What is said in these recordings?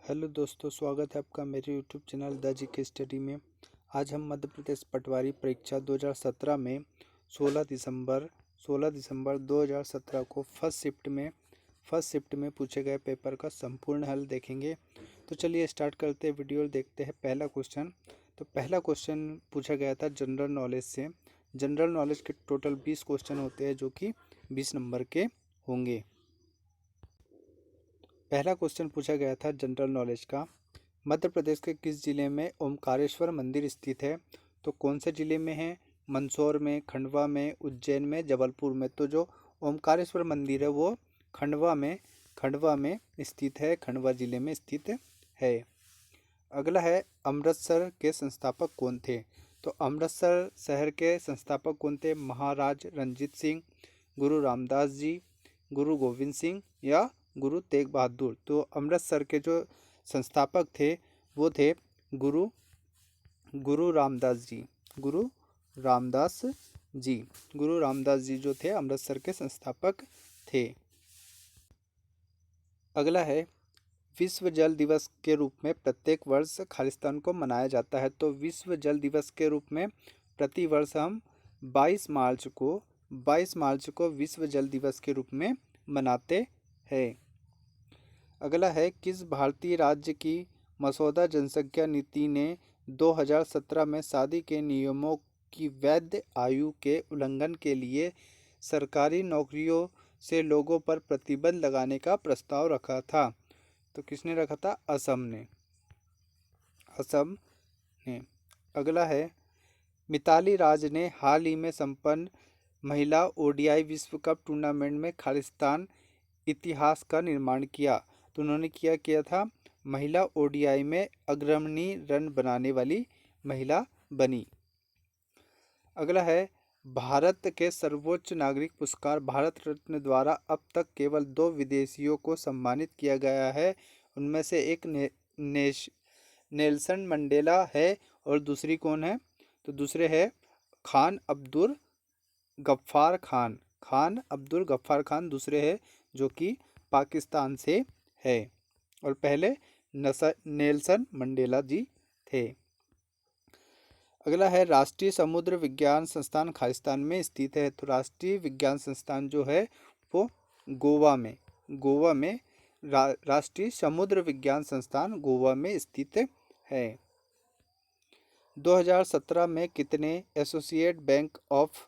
Hello दोस्तों, स्वागत है आपका मेरे YouTube channel the GK study में। आज हम मध्य प्रदेश पटवारी परीक्षा 2017 में 16 दिसंबर 2017 को फर्स्ट शिफ्ट में पूछे गए पेपर का संपूर्ण हल देखेंगे। तो चलिए स्टार्ट करते हैं वीडियो और देखते हैं पहला क्वेश्चन। तो पहला क्वेश्चन पूछा गया था जनरल नॉलेज से। जनरल नॉलेज के टोटल 20 क्वेश्चन होते हैं जो कि 20 नंबर के होंगे। पहला क्वेश्चन पूछा गया था जनरल नॉलेज का, मध्य प्रदेश के किस जिले में ओमकारेश्वर मंदिर स्थित है? तो कौन से जिले में है? मंदसौर में, खंडवा में, उज्जैन में, जबलपुर में। तो जो ओमकारेश्वर मंदिर है वो खंडवा में स्थित है, खंडवा जिले में स्थित है। अगला है, अमृतसर के संस्थापक कौन थे? तो अमृतसर शहर के संस्थापक कौन थे? महाराज रंजीत सिंह, गुरु रामदास जी, गुरु गोविंद सिंह या गुरु तेग बहादुर। तो अमृतसर के जो संस्थापक थे वो थे गुरु रामदास जी। गुरु रामदास जी जो थे अमृतसर के संस्थापक थे। अगला है, विश्व जल दिवस के रूप में प्रत्येक वर्ष खालिस्तान को मनाया जाता है। तो विश्व जल दिवस के रूप में प्रति वर्ष हम 22 मार्च को विश्व जल दिवस के रूप में मनाते हैं। अगला है, किस भारतीय राज्य की मसौदा जनसंख्या नीति ने 2017 में शादी के नियमों की वैध आयु के उल्लंघन के लिए सरकारी नौकरियों से लोगों पर प्रतिबंध लगाने का प्रस्ताव रखा था? तो किसने रखा था? असम ने। अगला है, मिताली राज ने हाल ही में संपन्न महिला ओडीआई विश्व कप टूर्नामेंट में खालिस्तान इतिहास का निर्माण किया। तो उन्होंने किया था, महिला ओडीआई में अग्रणी रन बनाने वाली महिला बनी। अगला है, भारत के सर्वोच्च नागरिक पुरस्कार भारत रत्न द्वारा अब तक केवल 2 विदेशियों को सम्मानित किया गया है। उनमें से एक नेल्सन मंडेला है और दूसरी कौन है? तो दूसरे है खान अब्दुल गफ्फार खान दूसरे है जो कि पाकिस्तान से है और पहले नेल्सन मंडेला जी थे। अगला है, राष्ट्रीय समुद्र विज्ञान संस्थान खालिस्तान में स्थित है। तो राष्ट्रीय विज्ञान संस्थान जो है वो गोवा में राष्ट्रीय समुद्र विज्ञान संस्थान गोवा में स्थित है। 2017 में कितने एसोसिएट बैंक ऑफ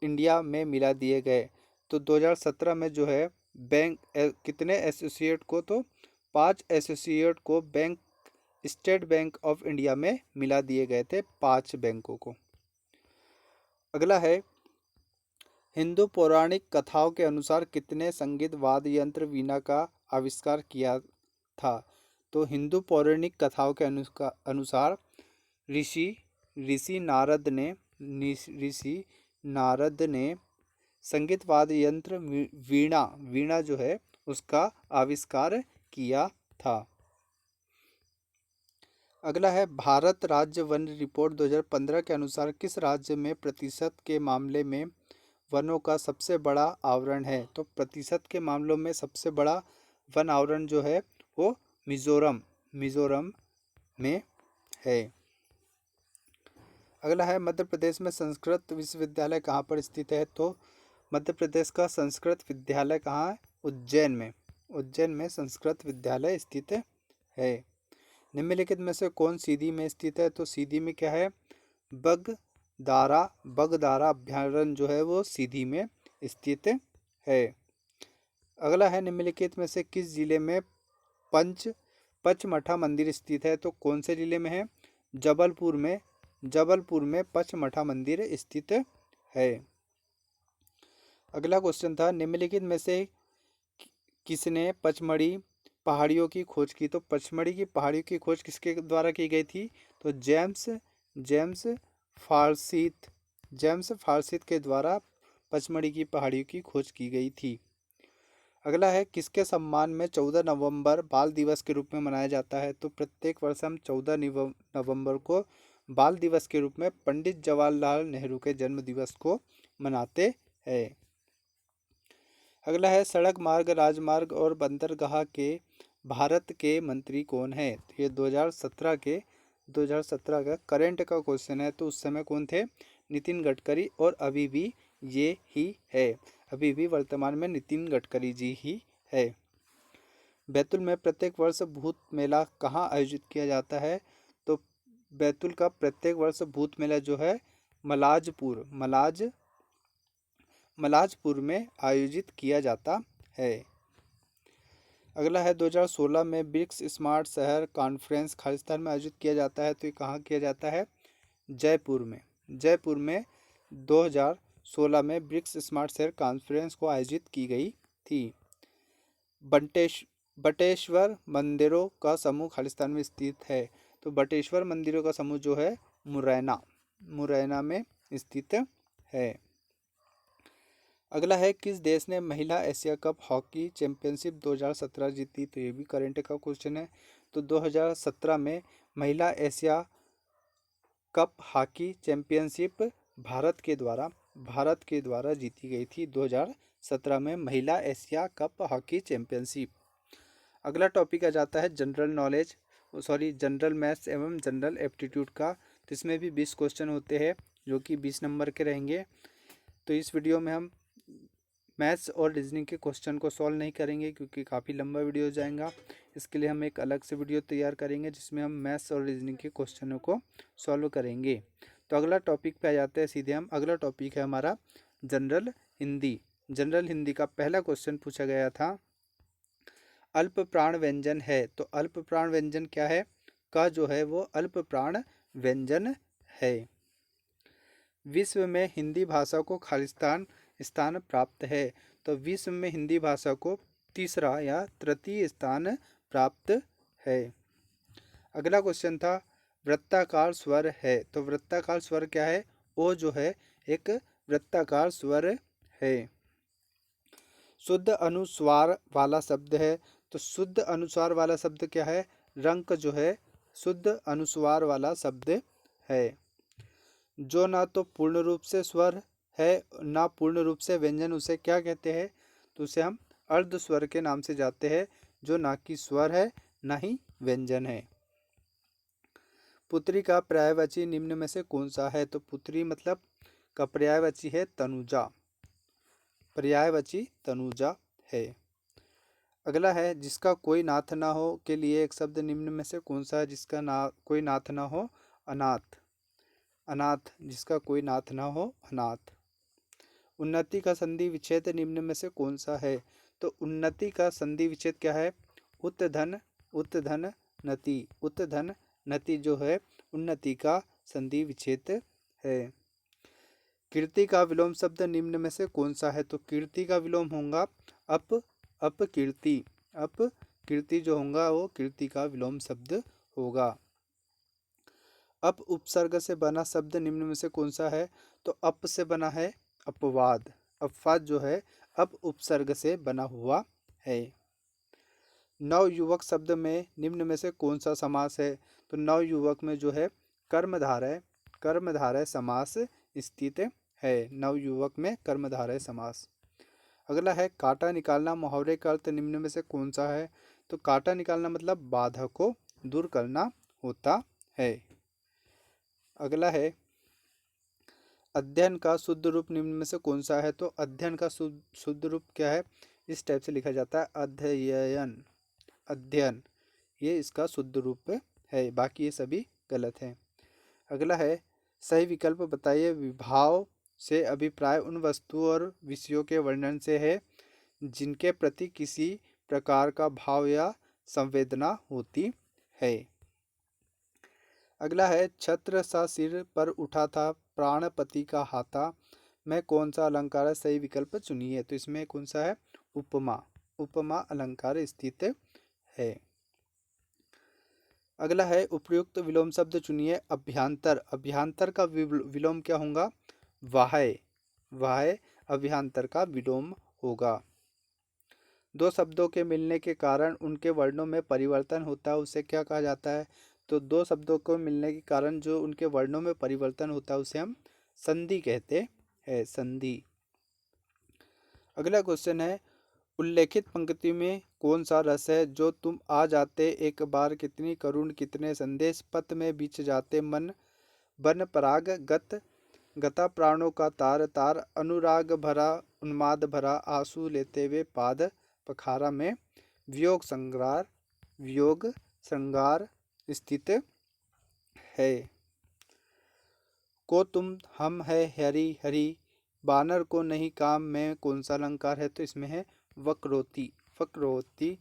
इंडिया में मिला दिए गए? तो 2017 में जो है कितने एसोसिएट को? तो 5 एसोसिएट को स्टेट बैंक ऑफ इंडिया में मिला दिए गए थे, 5 बैंकों को। अगला है, हिंदू पौराणिक कथाओं के अनुसार कितने संगीत वाद्य यंत्र वीणा का आविष्कार किया था? तो हिंदू पौराणिक कथाओं के अनुसार ऋषि नारद ने संगीत वाद्य यंत्र वीणा जो है उसका आविष्कार किया था। अगला है, भारत राज्य वन रिपोर्ट 2015 के अनुसार किस राज्य में प्रतिशत के मामले में वनों का सबसे बड़ा आवरण है? तो प्रतिशत के मामलों में सबसे बड़ा वन आवरण जो है वो मिजोरम में है। अगला है, मध्य प्रदेश में संस्कृत विश्वविद्यालय कहाँ पर स्थित है? तो मध्य प्रदेश का संस्कृत विद्यालय कहाँ है? उज्जैन में संस्कृत विद्यालय स्थित है। निम्नलिखित में से कौन सीधी में स्थित है? तो सीधी में क्या है? बगदारा अभ्यारण्य जो है वो सीधी में स्थित है। अगला है, निम्नलिखित में से किस जिले में पचमढ़ा मंदिर स्थित है? तो कौन से जिले में है? जबलपुर में पचमढ़ा मंदिर स्थित है। अगला क्वेश्चन था, निम्नलिखित में से किसने पचमढ़ी पहाड़ियों की खोज की? तो पचमढ़ी की पहाड़ियों की खोज किसके द्वारा की गई थी? तो जेम्स फारसीत के द्वारा पचमढ़ी की पहाड़ियों की खोज की गई थी। अगला है, किसके सम्मान में 14 नवंबर बाल दिवस के रूप में मनाया जाता है? तो प्रत्येक वर्ष हम 14 नवंबर को बाल दिवस के रूप में पंडित जवाहरलाल नेहरू के जन्म दिवस को मनाते हैं। अगला है, सड़क मार्ग, राजमार्ग और बंदरगाह के भारत के मंत्री कौन है? तो ये 2017 का करंट का क्वेश्चन है। तो उस समय कौन थे? नितिन गडकरी, और अभी भी ये ही है। अभी भी वर्तमान में नितिन गडकरी जी ही है। बैतूल में प्रत्येक वर्ष भूत मेला कहाँ आयोजित किया जाता है? तो बैतूल का प्रत्येक वर्ष भूत मेला जो है मलाजपुर में आयोजित किया जाता है। अगला है 2016 में ब्रिक्स स्मार्ट शहर कॉन्फ्रेंस खालिस्तान में आयोजित किया जाता है। तो ये कहाँ किया जाता है? जयपुर में 2016 में ब्रिक्स स्मार्ट शहर कॉन्फ्रेंस को आयोजित की गई थी। बटेश्वर मंदिरों का समूह खालिस्तान में स्थित है। तो बटेश्वर मंदिरों का समूह जो है मुरैना में स्थित है। अगला है किस देश ने महिला एशिया कप हॉकी चैंपियनशिप 2017 जीती? तो ये भी करंट का क्वेश्चन है। तो 2017 में महिला Asia cup hockey championship Bharat के द्वारा जीती गई थी। 2017 में महिला एशिया कप हॉकी चैंपियनशिप। अगला टॉपिक आ जाता है जनरल मैथ्स एवं जनरल एप्टीट्यूड का। तो इसमें भी 20 क्वेश्चन होते हैं जो कि 20 नंबर के रहेंगे। तो इस वीडियो में हम मैथ्स और रीजनिंग के क्वेश्चन को सॉल्व नहीं करेंगे क्योंकि काफ़ी लंबा वीडियो हो जाएगा। इसके लिए हम एक अलग से वीडियो तैयार करेंगे जिसमें हम मैथ्स और रीजनिंग के क्वेश्चनों को सॉल्व करेंगे। तो अगला टॉपिक पे आ जाते हैं सीधे हम। अगला टॉपिक है हमारा जनरल हिंदी का पहला क्वेश्चन पूछा गया था, अल्प प्राण व्यंजन है। तो अल्प प्राण व्यंजन क्या है? का जो है वो अल्प प्राण व्यंजन है। विश्व में हिंदी भाषा को खालिस्तान स्थान प्राप्त है। तो विश्व में हिंदी भाषा को तीसरा या तृतीय स्थान प्राप्त है। अगला क्वेश्चन था वृत्ताकार स्वर है। तो वृत्ताकार स्वर क्या है? ओ जो है एक वृत्ताकार स्वर है। शुद्ध अनुस्वार वाला शब्द है। तो शुद्ध अनुस्वार वाला शब्द क्या है? रंक जो है शुद्ध अनुस्वार वाला शब्द है। जो ना तो पूर्ण रूप से स्वर है ना पूर्ण रूप से व्यंजन, उसे क्या कहते हैं? तो उसे हम अर्ध स्वर के नाम से जाते हैं, जो ना कि स्वर है ना ही व्यंजन है। पुत्री का पर्यायवाची निम्न में से कौन सा है? तो पुत्री मतलब का पर्यायवाची है तनुजा। पर्यायवाची तनुजा है। अगला है जिसका कोई नाथ ना हो के लिए एक शब्द निम्न में से कौन सा है? जिसका कोई नाथ ना हो? अनाथ। जिसका कोई नाथ ना हो अनाथ। उन्नति का संधि विच्छेद निम्न में से कौन सा है? तो उन्नति का संधि विच्छेद क्या है? उत्धन नति जो है उन्नति का संधि विच्छेद है। कीर्ति का विलोम शब्द निम्न में से कौन सा है? तो कीर्ति का विलोम होगा अपकीर्ति जो होगा वो कीर्ति का विलोम शब्द होगा। अप उपसर्ग से बना शब्द निम्न में से कौन सा है? तो अप से बना है अपवाद। अपवाद जो है अप उपसर्ग से बना हुआ है। नवयुवक शब्द में निम्न में से कौन सा समास है? तो नवयुवक में जो है कर्मधारय समास स्थित है। नवयुवक में कर्मधारय समास। अगला है कांटा निकालना मुहावरे का अर्थ निम्न में से कौन सा है? तो कांटा निकालना मतलब बाधा को दूर करना होता है। अगला है अध्ययन का शुद्ध रूप निम्न में से कौन सा है? तो अध्ययन का शुद्ध रूप क्या है? इस टाइप से लिखा जाता है अध्ययन, ये इसका शुद्ध रूप है, बाकी ये सभी गलत हैं। अगला है सही विकल्प बताइए। विभाव से अभिप्राय उन वस्तुओं और विषयों के वर्णन से है जिनके प्रति किसी प्रकार का भाव या संवेदना होती है। अगला है छत्र सा सिर पर उठा था प्राणपति का हाथा में कौन सा अलंकार है? सही विकल्प चुनिए। तो इसमें कौन सा है? उपमा अलंकार स्थित है। अगला है उपयुक्त विलोम शब्द चुनिए। अभ्यांतर का विलोम क्या होगा? वाह्य अभ्यांतर का विलोम होगा। दो शब्दों के मिलने के कारण उनके वर्णों में परिवर्तन होता है, उसे क्या कहा जाता है? तो दो शब्दों को मिलने के कारण जो उनके वर्णों में परिवर्तन होता है उसे हम संधि कहते हैं, संधि। अगला क्वेश्चन है उल्लेखित पंक्ति में कौन सा रस है? जो तुम आ जाते एक बार, कितनी करुण कितने संदेश, पथ में बिछ जाते मन बन पराग गत, गता प्राणों का तार तार, अनुराग भरा उन्माद भरा, आंसू लेते हुए पाद पखारा में वियोग श्रृंगार स्थित है। को तुम हम है हरि हरि, बानर को नहीं काम में कौन सा अलंकार है? तो इसमें है वक्रोति। वक्रोति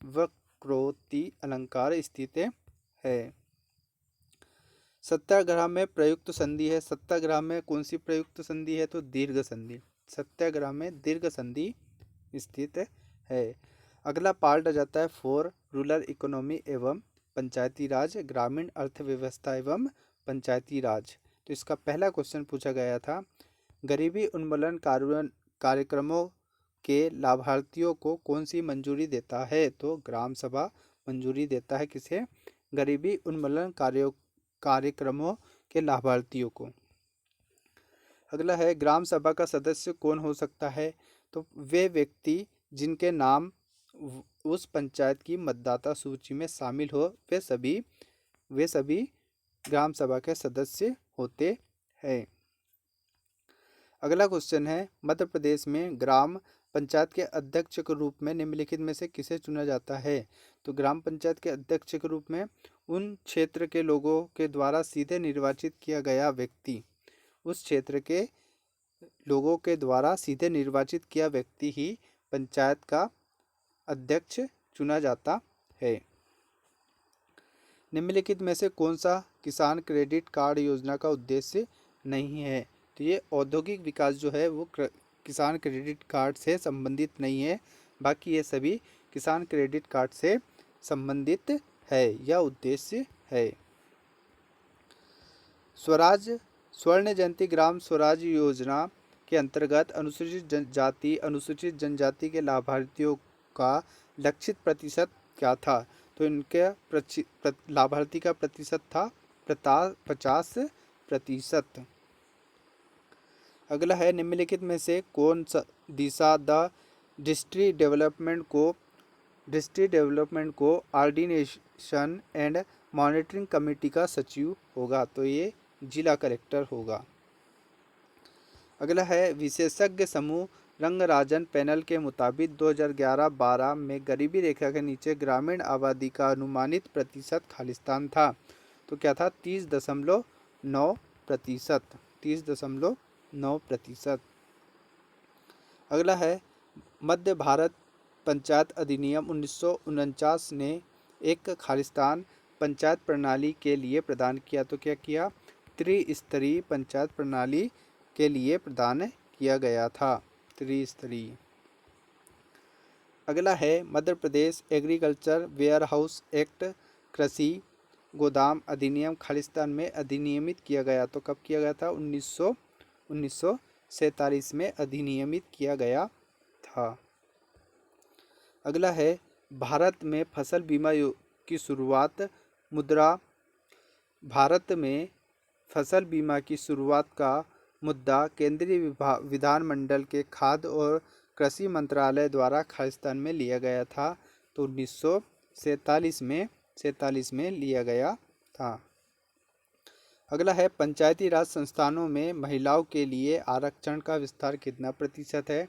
वक्रोति अलंकार स्थित है। सत्याग्रह में प्रयुक्त संधि है। सत्याग्रह में कौन सी प्रयुक्त संधि है? तो दीर्घ संधि। सत्याग्रह में दीर्घ संधि स्थित है। अगला पार्ट आ जाता है फॉर रूरल इकोनॉमी एवं पंचायती राज, ग्रामीण अर्थव्यवस्था एवं पंचायती राज। तो इसका पहला क्वेश्चन पूछा गया था, गरीबी उन्मूलन कार्यक्रमों के लाभार्थियों को कौन सी मंजूरी देता है? तो ग्राम सभा मंजूरी देता है। किसे? गरीबी उन्मूलन कार्यक्रमों के लाभार्थियों को। अगला है ग्राम सभा का सदस्य कौन हो सकता है? तो वे व्यक्ति जिनके नाम उस पंचायत की मतदाता सूची में शामिल हो, वे सभी ग्राम सभा के सदस्य होते हैं। अगला क्वेश्चन है, मध्य प्रदेश में ग्राम पंचायत के अध्यक्ष के रूप में निम्नलिखित में से किसे चुना जाता है? तो ग्राम पंचायत के अध्यक्ष के रूप में उन क्षेत्र के लोगों के द्वारा सीधे निर्वाचित किया गया व्यक्ति, उस क्षेत्र के लोगों के द्वारा सीधे निर्वाचित किया व्यक्ति ही पंचायत का अध्यक्ष चुना जाता है। निम्नलिखित में से कौन सा किसान क्रेडिट कार्ड योजना का उद्देश्य नहीं है? तो ये औद्योगिक विकास जो है वो किसान क्रेडिट कार्ड से संबंधित नहीं है, बाकी ये सभी किसान क्रेडिट कार्ड से संबंधित है या उद्देश्य है। स्वराज स्वर्ण जयंती ग्राम स्वराज योजना के अंतर्गत अनुसूचित जनजाति के लाभार्थियों का लक्षित प्रतिशत क्या था? तो इनके लाभार्थी का प्रतिशत था 50%। अगला है, निम्नलिखित में से कौन सा दिशा द डिस्ट्रिक्ट डेवलपमेंट को ऑर्डिनेशन एंड मॉनिटरिंग कमेटी का सचिव होगा? तो ये जिला कलेक्टर होगा। अगला है, विशेषज्ञ समूह रंगराजन पैनल के मुताबिक 2011-12 में गरीबी रेखा के नीचे ग्रामीण आबादी का अनुमानित प्रतिशत खालिस्तान था। तो क्या था? 30.9%। 30.9%। अगला है, मध्य भारत पंचायत अधिनियम 1949 ने एक खालिस्तान पंचायत प्रणाली के लिए प्रदान किया। तो क्या किया? त्रिस्तरीय पंचायत प्रणाली के लिए प्रदान किया गया था। त्रिस्तरीय। अगला है, Madhya Pradesh agriculture warehouse act कृषि गोदाम अधिनियम खालिस्तान में अधिनियमित किया गया। तो कब किया गया था? 1947 में अधिनियमित किया गया था। अगला है, भारत में फसल बीमा की शुरुआत भारत में फसल बीमा की शुरुआत का मुद्दा केंद्रीय विधानमंडल के खाद्य और कृषि मंत्रालय द्वारा खालिस्तान में लिया गया था। तो 1947 में लिया गया था। अगला है, पंचायती राज संस्थानों में महिलाओं के लिए आरक्षण का विस्तार कितना प्रतिशत है?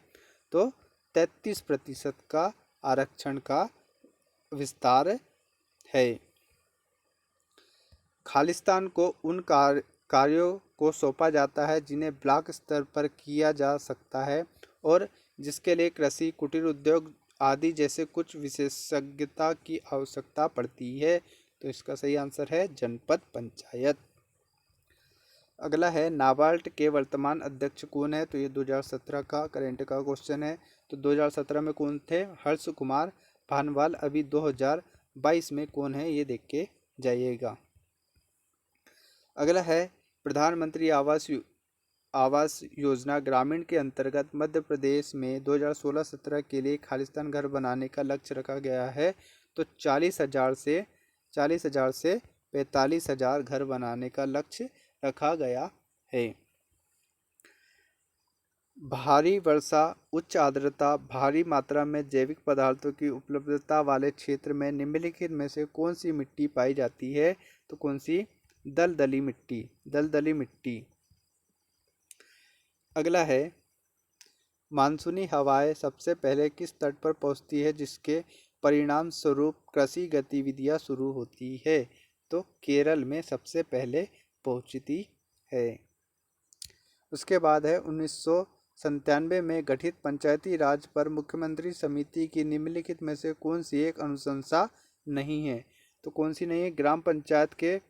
तो 33% का आरक्षण का विस्तार है। खालिस्तान को उन कार्यों को सौंपा जाता है जिन्हें ब्लॉक स्तर पर किया जा सकता है और जिसके लिए कृषि, कुटीर उद्योग आदि जैसे कुछ विशेषज्ञता की आवश्यकता पड़ती है। तो इसका सही आंसर है जनपद पंचायत। अगला है, नाबार्ड के वर्तमान अध्यक्ष कौन है? तो ये 2017 का करंट का क्वेश्चन है। तो 2017 में कौन थे? हर्ष कुमार भानवाल। अभी 2022 में कौन है ये देख के जाइएगा। अगला है, प्रधानमंत्री आवास योजना ग्रामीण के अंतर्गत मध्य प्रदेश में 2016-17 के लिए खालिस्तान घर बनाने का लक्ष्य रखा गया है। तो 40,000 से 45,000 घर बनाने का लक्ष्य रखा गया है। भारी वर्षा, उच्च आर्द्रता, भारी मात्रा में जैविक पदार्थों की उपलब्धता वाले क्षेत्र में निम्नलिखित में से कौन सी मिट्टी पाई जाती है? तो कौन सी? दलदली मिट्टी, दलदली मिट्टी। अगला है, मानसूनी हवाएं सबसे पहले किस तट पर पहुंचती है जिसके परिणाम स्वरूप कृषि गतिविधियां शुरू होती है? तो केरल में सबसे पहले पहुंचती है। उसके बाद है, 1997 में गठित पंचायती राज पर मुख्यमंत्री समिति की निम्नलिखित में से कौन सी एक अनुशंसा नहीं है? तो कौन सी नहीं है? ग्राम पंचायत के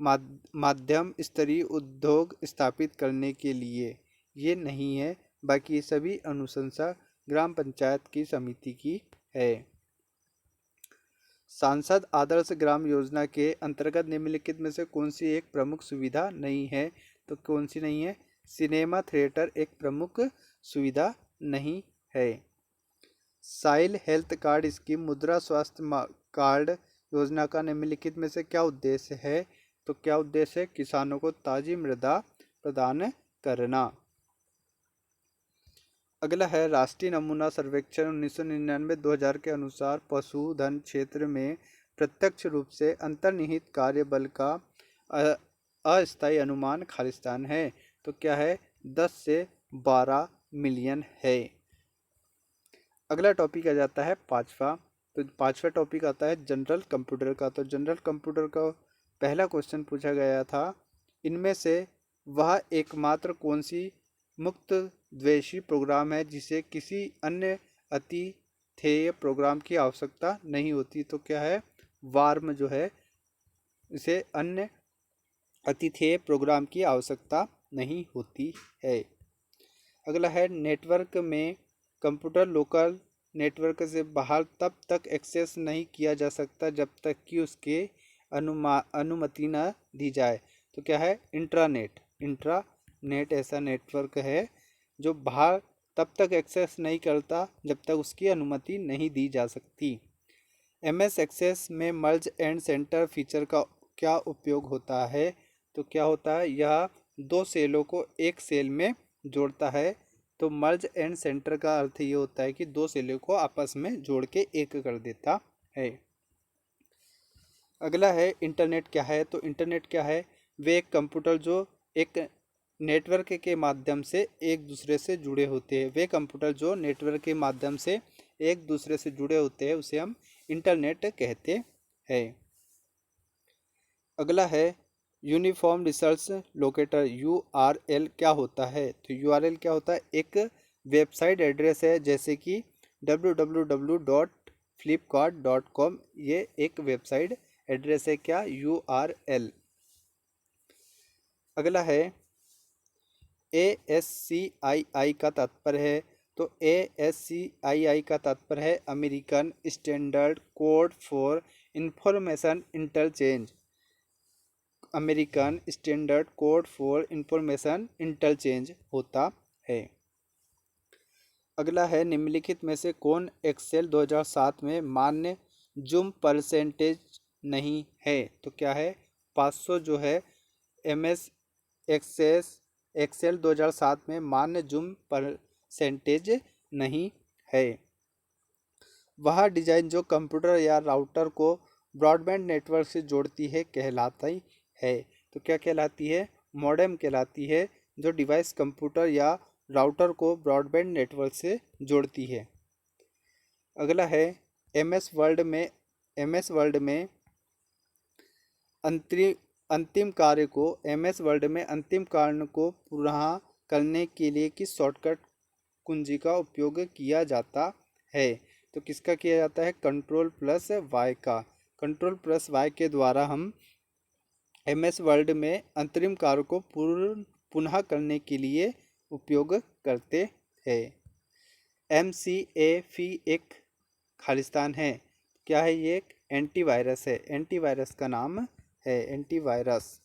माध्यम स्तरीय उद्योग स्थापित करने के लिए ये नहीं है, बाकी सभी अनुशंसा ग्राम पंचायत की समिति की है। सांसद आदर्श ग्राम योजना के अंतर्गत निम्नलिखित में से कौन सी एक प्रमुख सुविधा नहीं है? तो कौन सी नहीं है? सिनेमा थिएटर एक प्रमुख सुविधा नहीं है। साइल हेल्थ कार्ड स्कीम, मुद्रा स्वास्थ्य कार्ड योजना का निम्नलिखित में से क्या उद्देश्य है? तो क्या उद्देश्य है? किसानों को ताजी मृदा प्रदान करना। अगला है, राष्ट्रीय नमूना सर्वेक्षण 1999-2000 के अनुसार पशुधन क्षेत्र में प्रत्यक्ष रूप से अंतर्निहित कार्यबल का अस्थायी अनुमान खालिस्तान है। तो क्या है? 10 से 12 मिलियन है। अगला टॉपिक आ जाता है पांचवा। तो पांचवा टॉपिक आता है जनरल कंप्यूटर का। तो जनरल कंप्यूटर का पहला क्वेश्चन पूछा गया था, इनमें से वह एकमात्र कौन सी मुक्त द्वेषी प्रोग्राम है जिसे किसी अन्य अतिथेय प्रोग्राम की आवश्यकता नहीं होती? तो क्या है? वार्म जो है, इसे अन्य अतिथेय प्रोग्राम की आवश्यकता नहीं होती है। अगला है, नेटवर्क में कंप्यूटर लोकल नेटवर्क से बाहर तब तक एक्सेस नहीं किया जा सकता जब तक कि उसके अनुमति न दी जाए। तो क्या है? इंट्रानेट। इंट्रानेट ऐसा नेटवर्क है जो बाहर तब तक एक्सेस नहीं करता जब तक उसकी अनुमति नहीं दी जा सकती। MS एक्सेस में मर्ज एंड सेंटर फीचर का क्या उपयोग होता है? तो क्या होता है? यह दो सेलों को एक सेल में जोड़ता है। तो मर्ज एंड सेंटर का अर्थ ये होता है कि दो सेलों को आपस में जोड़ के एक कर देता है। अगला है, इंटरनेट क्या है? तो इंटरनेट क्या है? वे एक कंप्यूटर जो एक नेटवर्क के माध्यम से एक दूसरे से जुड़े होते हैं। वे कंप्यूटर जो नेटवर्क के माध्यम से एक दूसरे से जुड़े होते हैं उसे हम इंटरनेट कहते हैं। अगला है, यूनिफॉर्म रिसर्च लोकेटर URL क्या होता है? तो URL क्या होता है? एक वेबसाइट एड्रेस है, जैसे कि www.flipkart.com, ये एक वेबसाइट एड्रेस है क्या? URL। अगला है, ASCII का तात्पर्य है। तो ASCII का तात्पर्य है American standard code for information interchange. American standard code for information interchange होता है। अगला है, निम्नलिखित में से कौन एक्सेल 2007 में मान्य जूम परसेंटेज नहीं है? तो क्या है? 500 जो है MS एक्सेल 2007 में मान्य जूम परसेंटेज नहीं है। वह डिज़ाइन जो कंप्यूटर या राउटर को ब्रॉडबैंड नेटवर्क से जोड़ती है कहलाती है। तो क्या कहलाती है? मॉडेम कहलाती है, जो डिवाइस कंप्यूटर या राउटर को ब्रॉडबैंड नेटवर्क से जोड़ती है। अगला है, MS वर्ड में अंतिम कार्य को MS वर्ड में अंतिम कार्य को पूरा करने के लिए किस शॉर्टकट कुंजी का उपयोग किया जाता है? तो किसका किया जाता है? Ctrl+Y का। Ctrl+Y के द्वारा हम MS वर्ड में अंतरिम कार्य को पुनः करने के लिए उपयोग करते हैं। MCAFE एक खालिस्तान है। क्या है? ये एक एंटीवायरस है। एंटीवायरस का नाम है एंटीवायरस।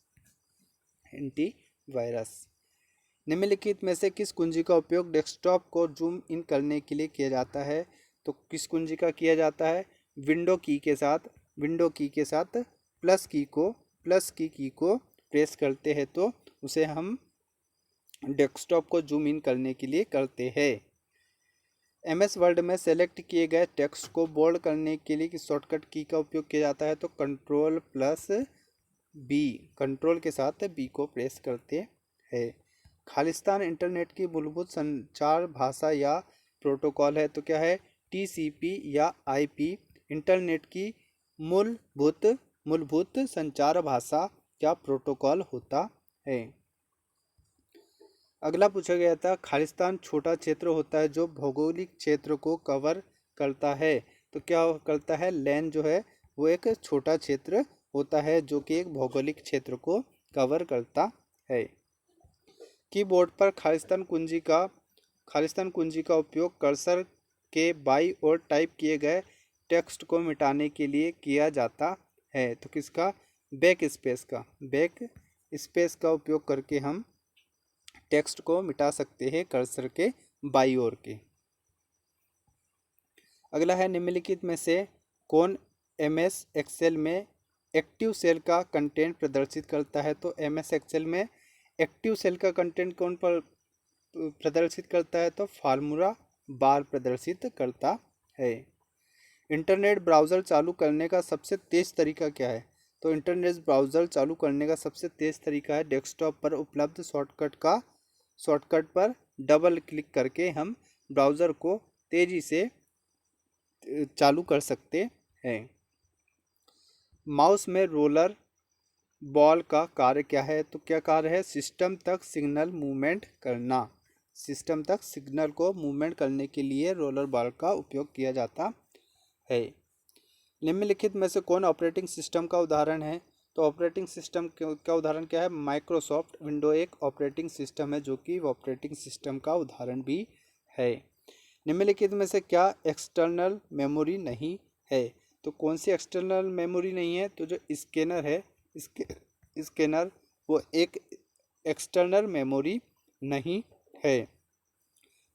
निम्नलिखित में से किस कुंजी का उपयोग डेस्कटॉप को जूम इन करने के लिए किया जाता है? तो किस कुंजी का किया जाता है? विंडो की के साथ प्लस की को प्रेस करते हैं तो उसे हम डेस्कटॉप को जूम इन करने के लिए करते हैं। MS वर्ड में सेलेक्ट किए गए टेक्स्ट को बोल्ड करने के लिए किस शॉर्टकट की का उपयोग किया जाता है? तो कंट्रोल+B, कंट्रोल के साथ B को प्रेस करते हैं। खालिस्तान इंटरनेट की मूलभूत संचार भाषा या प्रोटोकॉल है, तो क्या है? TCP या IP इंटरनेट की मूलभूत संचार भाषा या प्रोटोकॉल होता है। अगला पूछा गया था, खालिस्तान छोटा क्षेत्र होता है जो भौगोलिक क्षेत्र को कवर करता है, तो क्या करता है? लैन जो है वो एक छोटा क्षेत्र होता है जो कि एक भौगोलिक क्षेत्र को कवर करता है। कीबोर्ड पर खालिस्तान कुंजी का उपयोग कर्सर के बाईं ओर टाइप किए गए टेक्स्ट को मिटाने के लिए किया जाता है, तो किसका? बैक स्पेस का उपयोग करके हम टेक्स्ट को मिटा सकते हैं कर्सर के बाईं ओर के। अगला है, निम्नलिखित में से कौन MS एक्सेल में एक्टिव सेल का कंटेंट प्रदर्शित करता है? तो MS एक्सेल में एक्टिव सेल का कंटेंट कौन पर प्रदर्शित करता है? तो फार्मूला बार प्रदर्शित करता है। इंटरनेट ब्राउज़र चालू करने का सबसे तेज़ तरीका क्या है? तो इंटरनेट ब्राउज़र चालू करने का सबसे तेज़ तरीका है डेस्कटॉप पर उपलब्ध शॉर्टकट पर डबल क्लिक करके हम ब्राउज़र को तेज़ी से चालू कर सकते हैं। माउस में रोलर बॉल का कार्य क्या है? तो क्या कार्य है? सिस्टम तक सिग्नल मूवमेंट करना। सिस्टम तक सिग्नल को मूवमेंट करने के लिए रोलर बॉल का उपयोग किया जाता है। निम्नलिखित में से कौन ऑपरेटिंग सिस्टम का उदाहरण है? तो ऑपरेटिंग सिस्टम का उदाहरण क्या है? माइक्रोसॉफ्ट विंडो एक ऑपरेटिंग सिस्टम है जो कि ऑपरेटिंग सिस्टम का उदाहरण भी है। निम्नलिखित में से क्या एक्सटर्नल मेमोरी नहीं है? तो कौन सी एक्सटर्नल मेमोरी नहीं है? तो जो स्कैनर है, स्कैनर वो एक एक्सटर्नल मेमोरी नहीं है।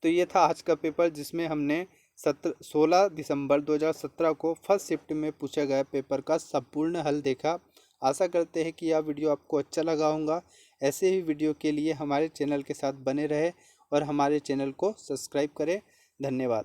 तो ये था आज का पेपर जिसमें हमने 16 दिसंबर 2017 को फर्स्ट शिफ्ट में पूछा गया पेपर का संपूर्ण हल देखा। आशा करते हैं कि यह वीडियो आपको अच्छा लगा होगा। ऐसे ही वीडियो के लिए हमारे चैनल के साथ बने रहे और हमारे चैनल को सब्सक्राइब करें। धन्यवाद।